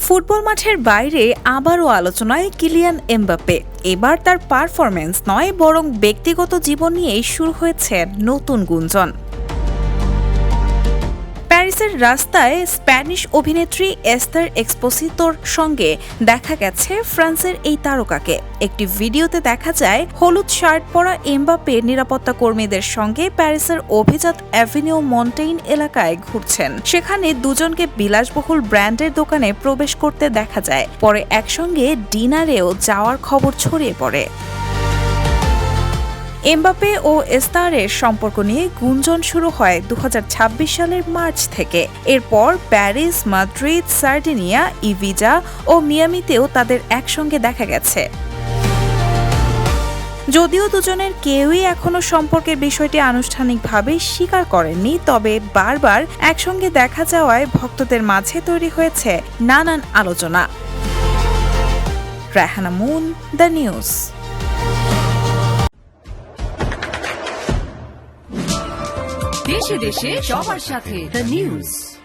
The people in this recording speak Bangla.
ফুটবল মাঠের বাইরে আবারও আলোচনায় কিলিয়ান এমবাপ্পে। এবার তার পারফরম্যান্স নয়, বরং ব্যক্তিগত জীবন নিয়েই শুরু হয়েছে নতুন গুঞ্জন। প্যারিসের রাস্তায় স্প্যানিশ অভিনেত্রী এস্তার এক্সপোসিতোর সঙ্গে দেখা গেছে ফ্রান্সের এই তারকাকে। একটি ভিডিওতে দেখা যায় হলুদ শার্ট পরা এমবাপ্পে নিরাপত্তা কর্মীদের সঙ্গে প্যারিসের অভিজাত অ্যাভিনিউ মন্টেইন এলাকায় ঘুরছেন। সেখানে দুজনকে বিলাসবহুল ব্র্যান্ডের দোকানে প্রবেশ করতে দেখা যায়। পরে একসঙ্গে ডিনারেও যাওয়ার খবর ছড়িয়ে পড়ে। এমবাপ্পে ও এস্তারের সম্পর্ক নিয়ে গুঞ্জন শুরু হয় 2026 সালের মার্চ থেকে। এরপর প্যারিস, মাদ্রিদ, সার্ডিনিয়া, ইভিজা ও মিয়ামিতেও তাদের একসঙ্গে দেখা গেছে। যদিও দুজনের কেউই এখনো সম্পর্কের বিষয়টি আনুষ্ঠানিকভাবে স্বীকার করেননি, তবে বারবার একসঙ্গে দেখা যাওয়ায় ভক্তদের মাঝে তৈরি হয়েছে নানান আলোচনা। Raihana moon, the news. দেশে দেশে সবার সাথে দ্য নিউজ।